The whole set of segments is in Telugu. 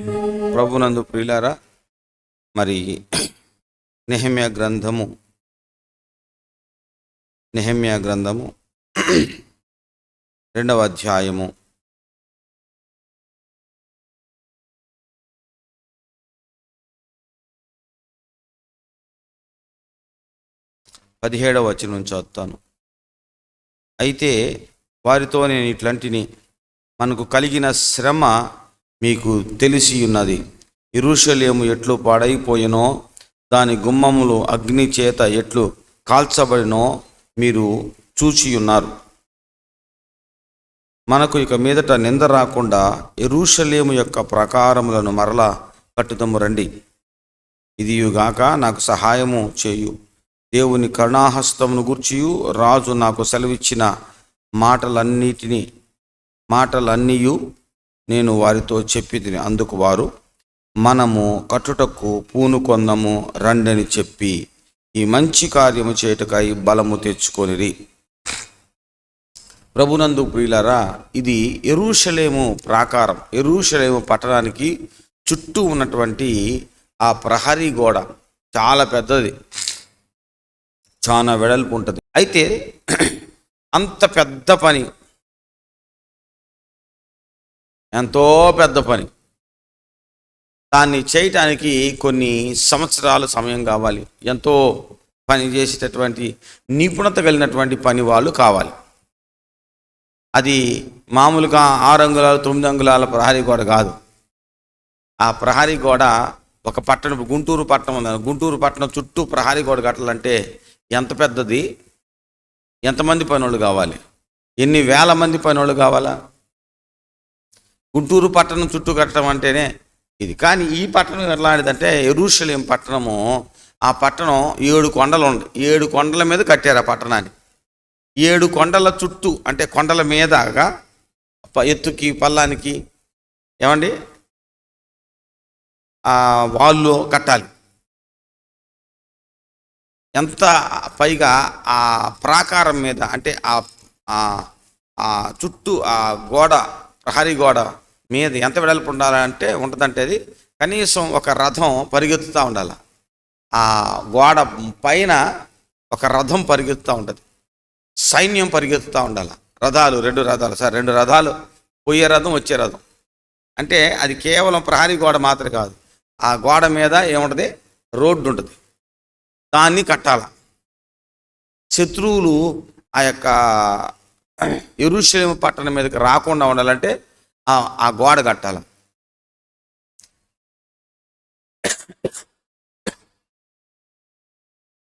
ప్రభునందు ప్రియులారా, మరి నెహెమ్యా గ్రంథము 2వ అధ్యాయము 17వ వచనం నుంచి చదువుతాను. అయితే వారితో నేను ఇట్లాంటిని, మనకు కలిగిన శ్రమ మీకు తెలిసి ఉన్నది. యెరూషలేము ఎట్లు పాడైపోయినో, దాని గుమ్మములు అగ్ని చేత ఎట్లు కాల్చబడినో మీరు చూచి ఉన్నారు. మనకు ఇక మీదట నింద రాకుండా యెరూషలేము యొక్క ప్రాకారములను మరలా కట్టుదము రండి. ఇదియుగాక నాకు సహాయము చేయు దేవుని కరుణాహస్తమును గూర్చియు రాజు నాకు సెలవిచ్చిన మాటలన్నీయు నేను వారితో చెప్పితిని. అందుకు వారు, మనము కట్టుటకు పూనుకొందము రండని చెప్పి ఈ మంచి కార్యము చేయుటకై బలము తెచ్చుకొనిరి. ప్రభునందు ప్రియులారా, ఇది యెరూషలేము ప్రాకారం. యెరూషలేము పట్టణానికి చుట్టూ ఉన్నటువంటి ఆ ప్రహరీ గోడ చాలా పెద్దది, చాలా వెడల్పు ఉంటుంది. అయితే అంత పెద్ద పని, ఎంతో పెద్ద పని, దాన్ని చేయటానికి కొన్ని సంవత్సరాల సమయం కావాలి. ఎంతో పని చేసేటటువంటి నిపుణత కలిగినటువంటి పని వాళ్ళు కావాలి. అది మామూలుగా 6 అంగుళాలు 9 అంగుళాల ప్రహరీ గోడ కాదు. ఆ ప్రహరీ గోడ ఒక పట్టణం, గుంటూరు పట్టణం ఉంది. గుంటూరు పట్టణం చుట్టూ ప్రహరీ గోడ కట్టాలంటే ఎంత పెద్దది, ఎంతమంది పనోళ్ళు కావాలి, ఎన్ని వేల మంది పనోళ్ళు కావాలా? గుంటూరు పట్టణం చుట్టూ కట్టడం అంటేనే ఇది. కానీ ఈ పట్టణం ఎట్లాంటిదంటే, యెరూషలేం పట్టణము, ఆ పట్టణం 7 కొండలు ఉంది. 7 కొండల మీద కట్టారు ఆ పట్టణాన్ని. 7 కొండల చుట్టూ, అంటే కొండల మీదగా ఎత్తుకి పల్లానికి ఏమండి వాళ్ళు కట్టాలి. ఎంత పైగా ఆ ప్రాకారం మీద, అంటే ఆ చుట్టూ ఆ గోడ, ప్రహరీ గోడ మీద ఎంత వెడల్పు ఉండాలంటే ఉంటుందంటే, అది కనీసం ఒక రథం పరిగెత్తుతూ ఉండాలి. ఆ గోడ పైన ఒక రథం పరిగెత్తుతూ ఉంటుంది, సైన్యం పరిగెత్తుతూ ఉండాలి. రథాలు 2 రథాలు, సార్ 2 రథాలు, పోయే రథం వచ్చే రథం. అంటే అది కేవలం ప్రహరీ గోడ మాత్రం కాదు, ఆ గోడ మీద ఏముంటుంది, రోడ్డు ఉంటుంది, దాన్ని కట్టాల. శత్రువులు ఆ యొక్క యెరూషలేము పట్టణం మీదకి రాకుండా ఉండాలంటే ఆ గోడ కట్టాల.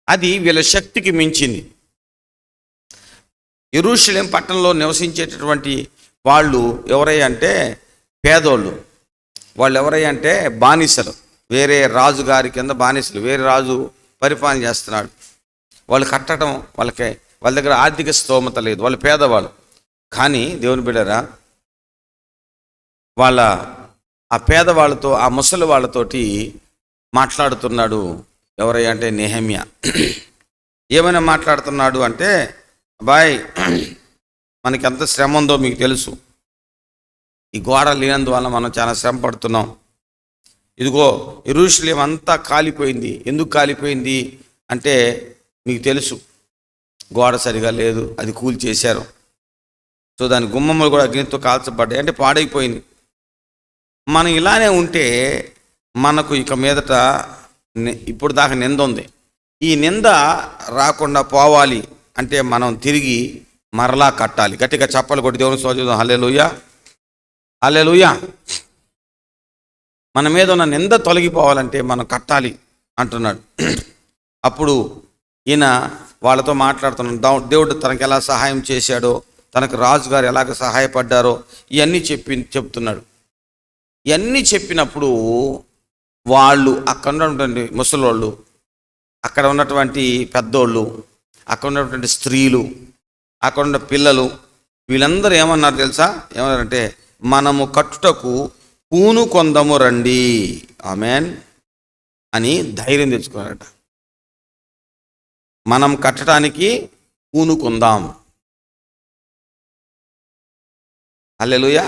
అది వీళ్ళ శక్తికి మించింది. యెరూషలేం పట్టణంలో నివసించేటటువంటి వాళ్ళు ఎవరై అంటే పేదోళ్ళు. వాళ్ళు ఎవరై అంటే బానిసలు, వేరే రాజు గారి కింద బానిసలు, వేరే రాజు పరిపాలన చేస్తున్నాడు. వాళ్ళు కట్టడం, వాళ్ళ దగ్గర ఆర్థిక స్తోమత లేదు, వాళ్ళు పేదవాళ్ళు. కానీ దేవుని బిడ్డరా, ఆ పేదవాళ్ళతో, ఆ ముసలి వాళ్ళతోటి మాట్లాడుతున్నాడు. ఎవరై అంటే నెహెమ్యా. ఏమైనా మాట్లాడుతున్నాడు అంటే, అబ్బాయ్, మనకి ఎంత శ్రమ ఉందో మీకు తెలుసు. ఈ గోడ లేనందువల్ల మనం చాలా శ్రమ పడుతున్నాం. ఇదిగో యెరూషలేం అంతా కాలిపోయింది. ఎందుకు కాలిపోయింది అంటే మీకు తెలుసు, గోడ సరిగా లేదు, అది కూల్చేశారు. సో దాని గుమ్మములు కూడా అగ్నితో కాల్చబడ్డాయి, అంటే పాడైపోయింది. మనం ఇలానే ఉంటే మనకు ఇక మీదట ఇప్పుడు దాకా నింద ఉంది. ఈ నింద రాకుండా పోవాలి అంటే మనం తిరిగి మరలా కట్టాలి. గట్టిగా చప్పలు కొట్టి దేవుని స్తోత్రం, హల్లెలూయా, హల్లెలూయా. మన మీద ఉన్న నింద తొలగిపోవాలంటే మనం కట్టాలి అంటున్నాడు. అప్పుడు ఈయన వాళ్ళతో మాట్లాడుతున్నాడు. దేవుడు తనకు ఎలా సహాయం చేశాడో, తనకు రాజుగారు ఎలాగ సహాయపడ్డారో ఇవన్నీ చెప్తున్నాడు. ఇవన్నీ చెప్పినప్పుడు వాళ్ళు, అక్కడ ఉన్నటువంటి ముసలోళ్ళు, అక్కడ ఉన్నటువంటి పెద్దోళ్ళు, అక్కడ ఉన్నటువంటి స్త్రీలు, అక్కడ ఉన్న పిల్లలు, వీళ్ళందరూ ఏమన్నారు తెలుసా? ఏమన్నారంటే, మనము కట్టుటకు పూనుకొందము రండి, ఆమేన్ అని ధైర్యం తెచ్చుకున్నారట. మనం కట్టడానికి పూనుకుందాం. హల్లెలూయా.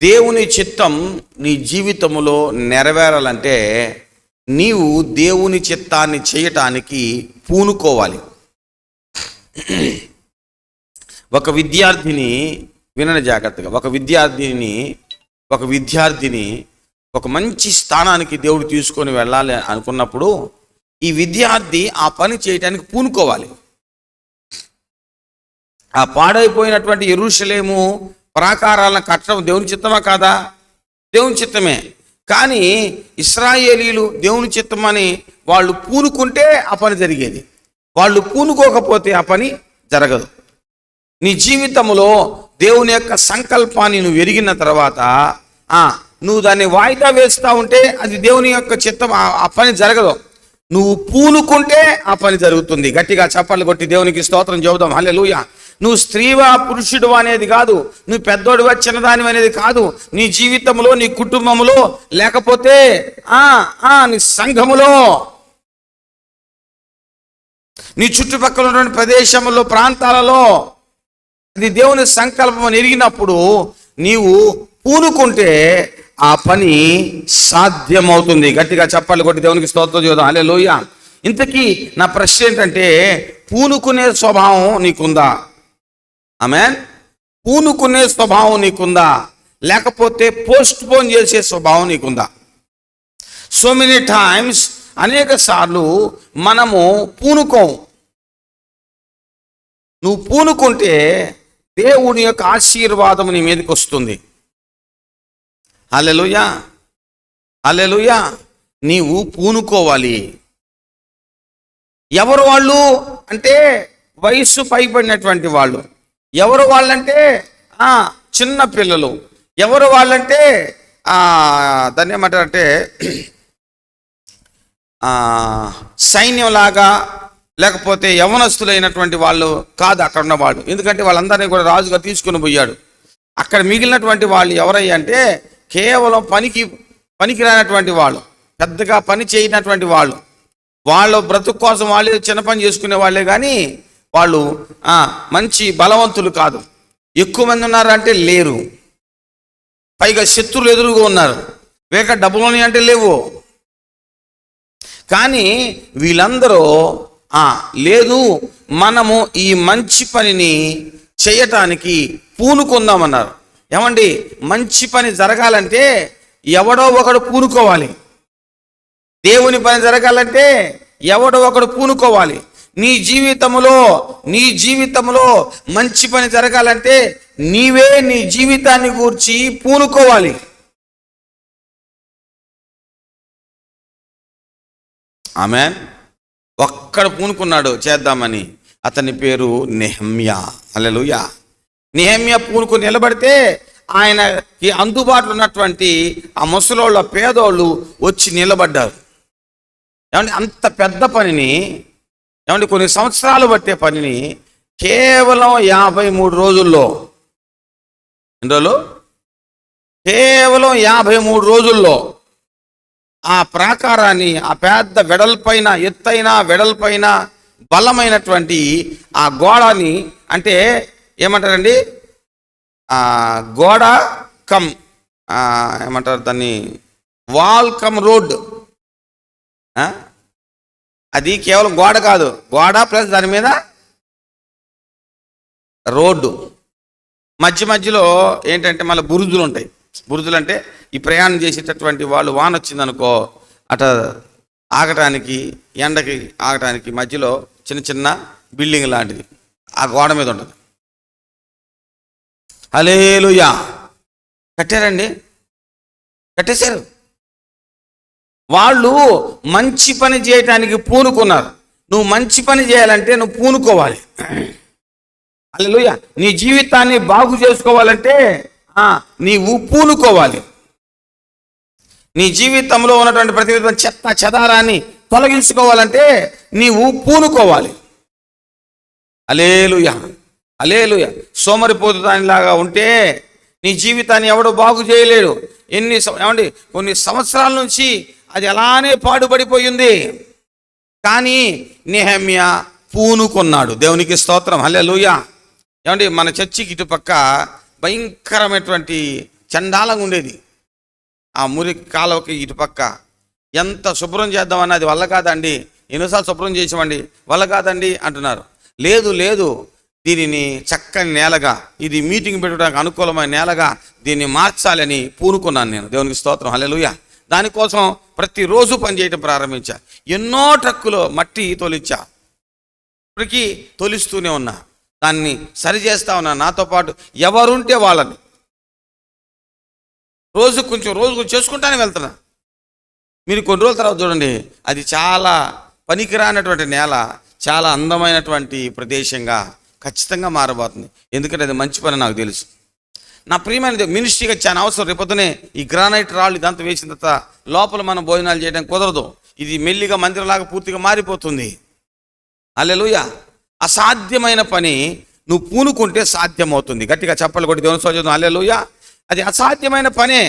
దేవుని చిత్తం నీ జీవితంలో నెరవేరాలంటే నీవు దేవుని చిత్తాన్ని చేయటానికి పూనుకోవాలి. ఒక విద్యార్థిని, వినండి జాగ్రత్తగా, ఒక విద్యార్థిని ఒక మంచి స్థానానికి దేవుడు తీసుకొని వెళ్ళాలి అనుకున్నప్పుడు ఈ విద్యార్థి ఆ పని చేయటానికి పూనుకోవాలి. ఆ పాడైపోయినటువంటి యెరూషలేము ప్రాకారాలను కట్టడం దేవుని చిత్తమా కాదా? దేవుని చిత్తమే. కానీ ఇశ్రాయేలీలు దేవుని చిత్తమని వాళ్ళు పూనుకుంటే ఆ పని జరిగేది, వాళ్ళు పూనుకోకపోతే ఆ పని జరగదు. నీ జీవితంలో దేవుని యొక్క సంకల్పాన్ని నువ్వు ఎరిగిన తర్వాత నువ్వు దాన్ని వాయిదా వేస్తూ ఉంటే అది దేవుని యొక్క చిత్తం, ఆ పని జరగదు. నువ్వు పూనుకుంటే ఆ పని జరుగుతుంది. గట్టిగా చప్పట్లు కొట్టి దేవునికి స్తోత్రం చెబుదాం. హల్లెలూయా. నువ్వు స్త్రీవా పురుషుడు అనేది కాదు, నువ్వు పెద్దోడివా చిన్నదాని అనేది కాదు. నీ జీవితంలో, నీ కుటుంబంలో, లేకపోతే నీ సంఘములో, నీ చుట్టుపక్కల ఉన్నటువంటి ప్రదేశంలో, ప్రాంతాలలో అది దేవుని సంకల్పం ఎరిగినప్పుడు నీవు పూనుకుంటే ఆ పని సాధ్యమవుతుంది. గట్టిగా చప్పట్లు కొట్టి దేవునికి స్తోత్రం చేద్దాం. హల్లెలూయా. ఇంతకీ నా ప్రశ్న ఏంటంటే, పూనుకునే స్వభావం నీకుందా? ఆమేన్. పూనుకునే స్వభావం నీకుందా? లేకపోతే పోస్ట్ పోన్ చేసే స్వభావం నీకుందా? సో మెనీ టైమ్స్, అనేక సార్లు మనము పూనుకోం. నువ్వు పూనుకుంటే దేవుని యొక్క ఆశీర్వాదం నీ మీదకి వస్తుంది. హల్లెలూయా, హల్లెలూయా. నీవు పూనుకోవాలి. ఎవరు వాళ్ళు అంటే వయస్సు పైబడినటువంటి వాళ్ళు. ఎవరు వాళ్ళంటే చిన్న పిల్లలు. ఎవరు వాళ్ళంటే దాన్ని ఏమంటారంటే సైన్యంలాగా, లేకపోతే యవనస్తులైనటువంటి వాళ్ళు కాదు అక్కడ ఉన్న వాళ్ళు. ఎందుకంటే వాళ్ళందరినీ కూడా రాజుగా తీసుకుని పోయాడు. అక్కడ మిగిలినటువంటి వాళ్ళు ఎవరయ్యా అంటే కేవలం పనికిరానటువంటి వాళ్ళు, పెద్దగా పని చేయనటువంటి వాళ్ళు. వాళ్ళ బ్రతుకు కోసం వాళ్ళే చిన్న పని చేసుకునే వాళ్ళే, కానీ వాళ్ళు మంచి బలవంతులు కాదు. ఎక్కువ మంది ఉన్నారంటే లేరు, పైగా శత్రువులు ఎదురుగా ఉన్నారు. వేక డబ్బులోని అంటే లేవు. కానీ వీళ్ళందరూ లేదు, మనము ఈ మంచి పనిని చేయటానికి పూనుకుందామన్నారు. ఏమండి, మంచి పని జరగాలంటే ఎవడో ఒకడు పూనుకోవాలి. దేవుని పని జరగాలంటే ఎవడో ఒకడు పూనుకోవాలి. నీ జీవితంలో మంచి పని జరగాలంటే నీవే నీ జీవితాన్ని గూర్చి పూనుకోవాలి. ఆమేన్. ఒక్కడు పూనుకున్నాడు చేద్దామని, అతని పేరు నెహెమ్యా. హల్లెలూయా. నెహెమ్యా పూనుకుని నిలబడితే ఆయనకి అందుబాటులో ఉన్నటువంటి ఆ ముసలోళ్ళ పేదోళ్ళు వచ్చి నిలబడ్డారు. ఏమంటే అంత పెద్ద పనిని, ఏమంటే కొన్ని సంవత్సరాలు పట్టే పనిని కేవలం 53 రోజుల్లో, ఎన్ని రోజులు? కేవలం 53 రోజుల్లో ఆ ప్రాకారాన్ని, ఆ పెద్ద వెడల్పైన, ఎత్తైన వెడల్పైన బలమైనటువంటి ఆ గోడని, అంటే ఏమంటారండి, గోడ కమ్ ఏమంటారు దాన్ని, వాల్ కమ్ రోడ్. అది కేవలం గోడ కాదు, గోడ ప్లస్ దాని మీద రోడ్డు. మధ్యలో ఏంటంటే మళ్ళీ బురుజులు ఉంటాయి. బురుజులు అంటే ఈ ప్రయాణం చేసేటటువంటి వాళ్ళు, వాన వచ్చిందనుకో అట ఆగటానికి, ఎండకి ఆగటానికి మధ్యలో చిన్న బిల్డింగ్ లాంటిది ఆ గోడ మీద ఉంటుంది. హల్లెలూయా. కట్టారండి, కట్టేశారు. వాళ్ళు మంచి పని చేయటానికి పూనుకున్నారు. నువ్వు మంచి పని చేయాలంటే నువ్వు పూనుకోవాలి. హల్లెలూయా. నీ జీవితాన్ని బాగు చేసుకోవాలంటే నీవు పూనుకోవాలి. నీ జీవితంలో ఉన్నటువంటి ప్రతి విధమైన చెత్త చెదారాన్ని తొలగించుకోవాలంటే నీవు పూనుకోవాలి. హల్లెలూయా, హల్లెలూయా. సోమరిపోతు దానిలాగా ఉంటే నీ జీవితాన్ని ఎవడో బాగు చేయలేడు. ఏమండి, కొన్ని సంవత్సరాల నుంచి అది అలానే పాడుపడిపోయింది. కానీ నెహెమ్యా పూనుకున్నాడు. దేవునికి స్తోత్రం. హల్లెలూయా. ఏమండి, మన చర్చికి ఇటుపక్క భయంకరమైనటువంటి చండాలంగా ఉండేది. ఆ మురికి కాలువకి ఇటుపక్క ఎంత శుభ్రం చేద్దామని అది వల్ల కాదండి, ఎన్నోసార్లు శుభ్రం చేసామండి, వల్ల కాదండి అంటున్నారు. లేదు లేదు, దీనిని చక్కని నేలగా, ఇది మీటింగ్ పెట్టడానికి అనుకూలమైన నేలగా దీన్ని మార్చాలని పూనుకున్నాను నేను. దేవునికి స్తోత్రం, హల్లెలూయా. దానికోసం ప్రతిరోజు పనిచేయటం ప్రారంభించా. ఎన్నో ట్రక్కులో మట్టి తొలిచ్చా, ఇప్పటికీ తొలిస్తూనే ఉన్నా, దాన్ని సరి చేస్తా ఉన్నా. నాతో పాటు ఎవరుంటే వాళ్ళని రోజు కొంచెం చేసుకుంటానే వెళ్తున్నా. మీరు కొన్ని రోజుల తర్వాత చూడండి, అది చాలా పనికిరానటువంటి నేల చాలా అందమైనటువంటి ప్రదేశంగా ఖచ్చితంగా మారబోతుంది. ఎందుకంటే అది మంచి పని నాకు తెలుసు. నా ప్రియమైన మినిస్ట్రీగా చాలా అవసరం. రేపొద్దునే ఈ గ్రానైట్ రాళ్ళు ఇదంతా వేసిన తర్వాత లోపల మనం భోజనాలు చేయడం కుదరదు. ఇది మెల్లిగా మందిరంలాగా పూర్తిగా మారిపోతుంది. హల్లెలూయా. అసాధ్యమైన పని నువ్వు పూనుకుంటే సాధ్యమవుతుంది. గట్టిగా చెప్పలు కొట్టి దేవుని స్తోత్రం, హల్లెలూయా. అది అసాధ్యమైన పనే.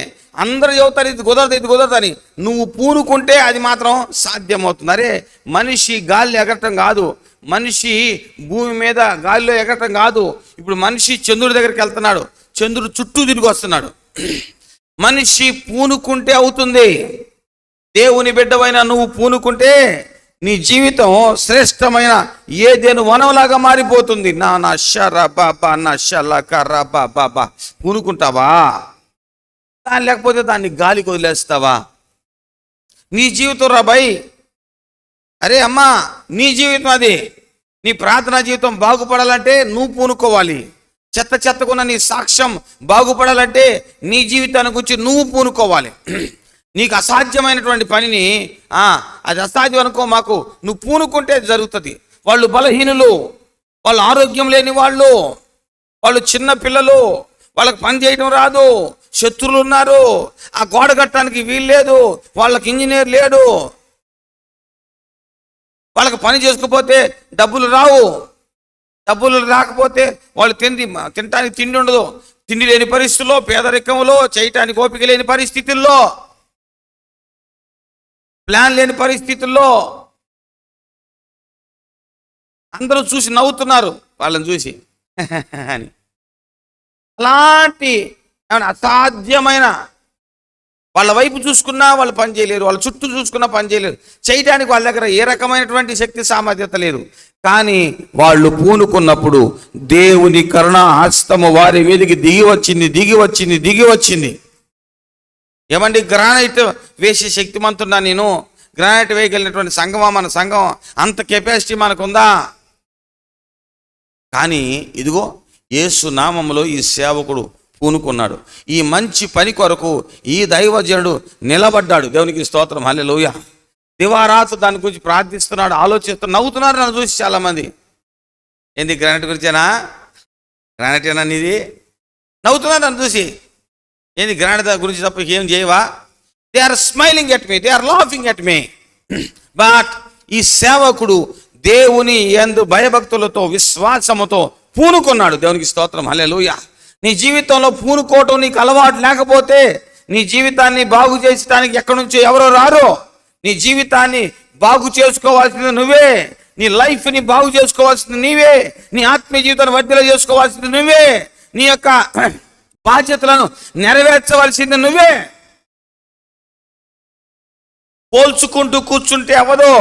అందరూ చెబుతారు ఇది కుదరదు అని. నువ్వు పూనుకుంటే అది మాత్రం సాధ్యమవుతుంది. అరే, మనిషి గాలి ఎగరటం కాదు, మనిషి భూమి మీద గాలిలో ఎగరటం కాదు. ఇప్పుడు మనిషి చంద్రుడి దగ్గరికి వెళ్తున్నాడు, చంద్రుడు చుట్టూ తిరిగి వస్తున్నాడు. మనిషి పూనుకుంటే అవుతుంది. దేవుని బిడ్డవైన నువ్వు పూనుకుంటే నీ జీవితం శ్రేష్టమైన ఏదేను వనంలాగా మారిపోతుంది. నా షరా బాబా నా షలా కర్రా బాబా. పూనుకుంటావా? లేకపోతే దాన్ని గాలికి వదిలేస్తావా? నీ జీవితం రాబాయి. అరే అమ్మా, నీ జీవితం అది. నీ ప్రార్థనా జీవితం బాగుపడాలంటే నువ్వు పూనుకోవాలి. చెత్తకున్న నీ సాక్ష్యం బాగుపడాలంటే నీ జీవితాన్ని గురించి నువ్వు పూనుకోవాలి. నీకు అసాధ్యమైనటువంటి పనిని అది అసాధ్యం అనుకో మాకు, నువ్వు పూనుకుంటే జరుగుతుంది. వాళ్ళు బలహీనులు, వాళ్ళు ఆరోగ్యం లేని వాళ్ళు, వాళ్ళు చిన్న పిల్లలు, వాళ్ళకి పని చేయడం రాదు, శత్రువులు ఉన్నారు, ఆ గోడ కట్టడానికి వీలు లేదు, వాళ్ళకి ఇంజనీర్ లేడు, వాళ్ళకి పని చేసుకోకపోతే డబ్బులు రావు, డబ్బులు రాకపోతే వాళ్ళు తినటానికి తిండి ఉండదు, తిండి లేని పరిస్థితుల్లో, పేదరికంలో, చేయటానికి ఓపిక లేని పరిస్థితుల్లో, ప్లాన్ లేని పరిస్థితుల్లో అందరూ చూసి నవ్వుతున్నారు వాళ్ళని చూసి అని. అలాంటి ఏమైనా అసాధ్యమైన వాళ్ళ వైపు చూసుకున్నా వాళ్ళు పని చేయలేరు, వాళ్ళ చుట్టూ చూసుకున్నా పని చేయలేరు, చేయడానికి వాళ్ళ దగ్గర ఏ రకమైనటువంటి శక్తి సామర్థ్యత లేదు. కానీ వాళ్ళు పూనుకున్నప్పుడు దేవుని కరుణా హస్తము వారి మీదకి దిగి వచ్చింది. ఏమండి, గ్రానైట్ వేసే శక్తిమంతున్నా నేను? గ్రానైట్ వేయగలిగినటువంటి సంఘమా మన సంఘం? అంత కెపాసిటీ మనకుందా? కానీ ఇదిగో యేసు నామములో ఈ సేవకుడు పూనుకున్నాడు. ఈ మంచి పని కొరకు ఈ దైవజనుడు నిలబడ్డాడు. దేవునికి స్తోత్రం, హల్లెలూయా. దివారాత్రి దాని గురించి ప్రార్థిస్తున్నాడు, ఆలోచిస్తూ నవ్వుతున్నారు నన్ను చూసి చాలామంది. ఏంది గ్రానైట్ గురించేనా? గ్రానైట్ ఏనా నీది? నవ్వుతున్నారు నన్ను చూసి. ఏంది గ్రానైట్ గురించి తప్ప ఏం చేయవా? They are smiling at me, they are laughing at me. But ఈ సేవకుడు దేవుని యందు భయభక్తులతో విశ్వాసముతో పూనుకున్నాడు. దేవునికి స్తోత్రం, హల్లెలూయా. నీ జీవితంలో పూనుకోవటం నీకు అలవాటు లేకపోతే నీ జీవితాన్ని బాగు చేసడానికి ఎక్కడి నుంచో ఎవరో రారో. నీ జీవితాన్ని బాగు చేసుకోవాల్సింది నువ్వే, నీ లైఫ్ని బాగు చేసుకోవాల్సింది నీవే, నీ ఆత్మీయ జీవితాన్ని వర్ధిల్ల చేసుకోవాల్సింది నువ్వే, నీ యొక్క బాధ్యతలను నెరవేర్చవలసింది నువ్వే. పోల్చుకుంటూ కూర్చుంటే అవ్వదు,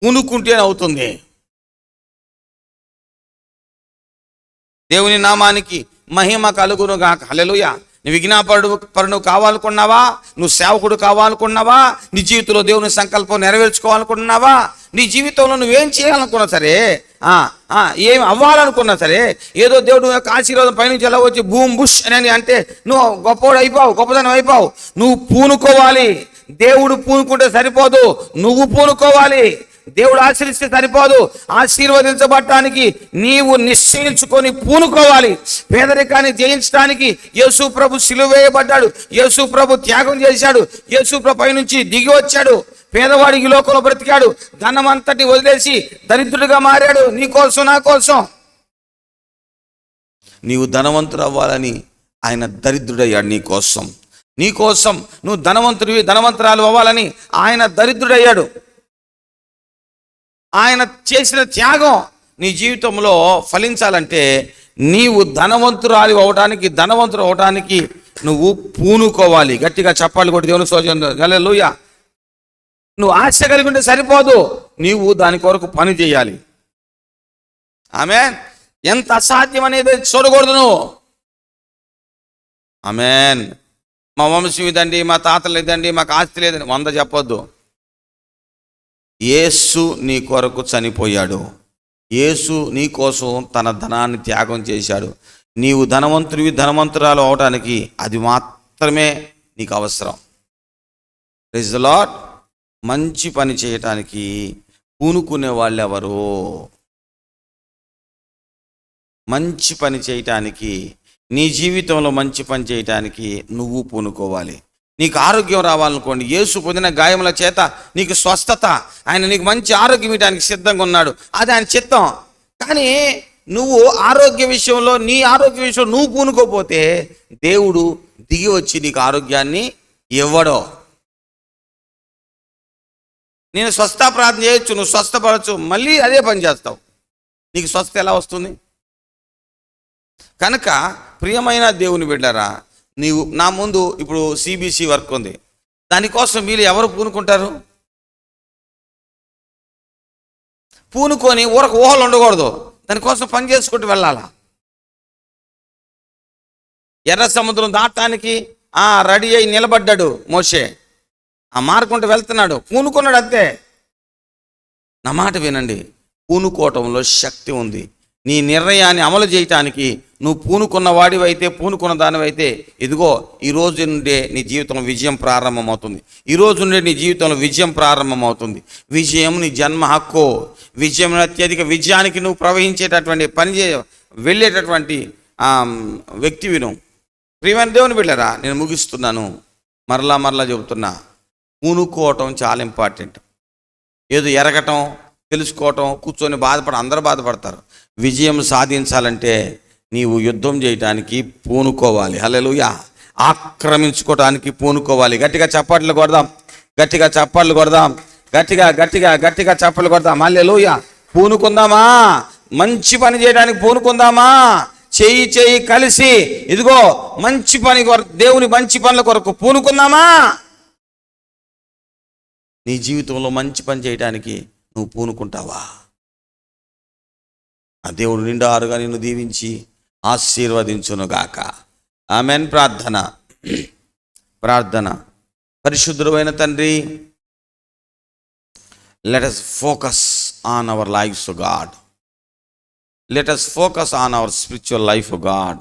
పూనుకుంటేనే అవుతుంది. దేవుని నామానికి మహిమ కలుగును గాక, హల్లెలూయా. నీ విజ్ఞాపరుడు కావాలనుకున్నావా? నువ్వు సేవకుడు కావాలనుకున్నావా? నీ జీవితంలో దేవుని సంకల్పం నెరవేర్చుకోవాలనుకున్నావా? నీ జీవితంలో నువ్వేం చేయాలనుకున్నా సరే, ఏం అవ్వాలనుకున్నా సరే, ఏదో దేవుడు యొక్క ఆశీర్వాదం పైనుంచి ఎలా వచ్చి బూమ్ బుష్ అని అంటే నువ్వు గొప్పవాడు అయిపోవు, గొప్పదనం అయిపోవు. నువ్వు పూనుకోవాలి. దేవుడు పూనుకుంటే సరిపోదు, నువ్వు పూనుకోవాలి. దేవుడు ఆశీర్వదిస్తే సరిపోదు, ఆశీర్వదించబడటానికి నీవు నిశ్చయించుకొని పూనుకోవాలి. పేదరికాన్ని జయించడానికి యేసు ప్రభు సిలువ వేయబడ్డాడు, యేసు ప్రభు త్యాగం చేశాడు, యేసు ప్రభు పై నుంచి దిగి వచ్చాడు, పేదవాడికి లోకంలో బ్రతికాడు, ధనమంతటి వదిలేసి దరిద్రుడిగా మారాడు నీ కోసం నా కోసం. నీవు ధనవంతుడు అవ్వాలని ఆయన దరిద్రుడయ్యాడు నీ కోసం. నువ్వు ధనవంతురాలు అవ్వాలని ఆయన దరిద్రుడయ్యాడు. ఆయన చేసిన త్యాగం నీ జీవితంలో ఫలించాలంటే నీవు ధనవంతుడు అవడానికి నువ్వు పూనుకోవాలి. గట్టిగా చప్పాలు కొట్టి దేవుని స్తోత్రం. హల్లెలూయా. నువ్వు ఆశ కలిగి ఉంటే సరిపోదు, నీవు దాని కొరకు పని చేయాలి. ఆమేన్. ఎంత అసాధ్యం అనేది చూడకూడదు నువ్వు. ఆమేన్. మా వంశం ఇదండి, మా తాతలు ఇదండి, మాకు ఆస్తి లేదని 100 చెప్పొద్దు. యేసు నీ కొరకు చనిపోయాడు. యేసు నీ కోసం తన ధనాన్ని త్యాగం చేశాడు. నీవు ధనవంతురాలు అవడానికి అది మాత్రమే నీకు అవసరం. Praise the lord. మంచి పని చేయటానికి పూనుకునే వాళ్ళు ఎవరు? మంచి పని చేయటానికి, నీ జీవితంలో మంచి పని చేయటానికి నువ్వు పూనుకోవాలి. నీకు ఆరోగ్యం రావాలనుకోండి, యేసు పొందిన గాయముల చేత నీకు స్వస్థత, ఆయన నీకు మంచి ఆరోగ్యం ఇవ్వడానికి సిద్ధంగా ఉన్నాడు, అది ఆయన చిత్తం. కానీ నువ్వు ఆరోగ్య విషయంలో, నీ ఆరోగ్య విషయంలో నువ్వు పూనుకోపోతే దేవుడు దిగి వచ్చి నీకు ఆరోగ్యాన్ని ఇవ్వడో. నేను స్వస్థ ప్రార్థన చేయొచ్చు, నువ్వు స్వస్థపడచ్చు, మళ్ళీ అదే పని చేస్తావు, నీకు స్వస్థత ఎలా వస్తుంది? కనుక ప్రియమైన దేవుని బిడ్డలారా, నీవు నా ముందు ఇప్పుడు CBC వర్క్ ఉంది, దానికోసం మీరు ఎవరు పూనుకుంటారు? పూనుకొని ఊహలు ఉండకూడదు, దానికోసం పని చేసుకుంటూ వెళ్ళాలా. ఎర్ర సముద్రం దాటడానికి రెడీ అయి నిలబడ్డాడు మోషే, ఆ మార్గంటూ వెళ్తున్నాడు, పూనుకున్నాడు అంతే. నా మాట వినండి, పూనుకోవటంలో శక్తి ఉంది. నీ నిర్ణయాన్ని అమలు చేయటానికి నువ్వు పూనుకున్న వాడివైతే, పూనుకున్న దానివైతే, ఇదిగో ఈ రోజు నుండే నీ జీవితంలో విజయం ప్రారంభమవుతుంది. ఈ రోజు నుండే నీ జీవితంలో విజయం ప్రారంభమవుతుంది. విజయం నీ జన్మ హక్కు. విజయం, అత్యధిక విజయానికి నువ్వు ప్రవహించేటటువంటి వెళ్ళేటటువంటి వ్యక్తివి నువ్వు. ప్రియమైన దేవుని బిడ్డలారా, నేను ముగిస్తున్నాను, మరలా చెబుతున్నా, పూనుకోవటం చాలా ఇంపార్టెంట్. ఏదో ఎరగటం, తెలుసుకోవటం, కూర్చొని అందరూ బాధపడతారు. విజయం సాధించాలంటే నీవు యుద్ధం చేయటానికి పూనుకోవాలి. హల్లెలూయా. ఆక్రమించుకోవటానికి పూనుకోవాలి. గట్టిగా చప్పట్లు కొడదాం, గట్టిగా చప్పట్లు కొడదాం, గట్టిగా చప్పట్లు కొడదాం. హల్లెలూయా. పూనుకుందామా? మంచి పని చేయడానికి పూనుకుందామా? చెయ్యి కలిసి ఇదిగో మంచి పని కొరకు, దేవుని మంచి పనుల కొరకు పూనుకుందామా? నీ జీవితంలో మంచి పని చేయడానికి నువ్వు పూనుకుంటావా? ఆ దేవుడు నిండారుగా నిన్ను దీవించి ఆశీర్వదించునుగాక. ఆమెన్. ప్రార్థన. పరిశుద్ధుడైన తండ్రి, let us focus on our lives, O God. Let us focus on our spiritual life, O God.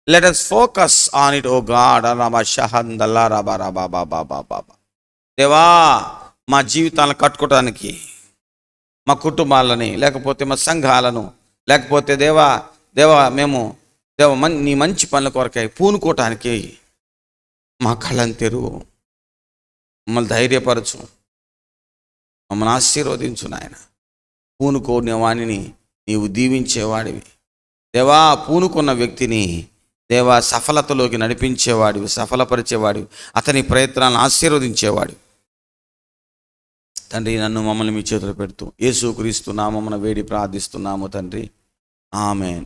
Let us focus on it, O God. దేవా, మా జీవితాలను కట్టుకోవటానికి, మా కుటుంబాలని, లేకపోతే మా సంఘాలను, లేకపోతే దేవా మేము నీ మంచి పనుల కొరకై పూనుకోవటానికి మా కళ్ళని తెరువు, మమ్మల్ని ధైర్యపరచు, మమ్మల్ని ఆశీర్వదించు నాయన. పూనుకోని వాణిని నీవు దీవించేవాడివి దేవా. పూనుకున్న వ్యక్తిని దేవా సఫలతలోకి నడిపించేవాడివి, సఫలపరిచేవాడివి, అతని ప్రయత్నాలను ఆశీర్వదించేవాడివి తండ్రి. నన్ను మమ్మల్ని మీ చేతులు పెడుతూ యేసుక్రీస్తు నామమున వేడి ప్రార్థిస్తున్నాము తండ్రి. ఆమేన్.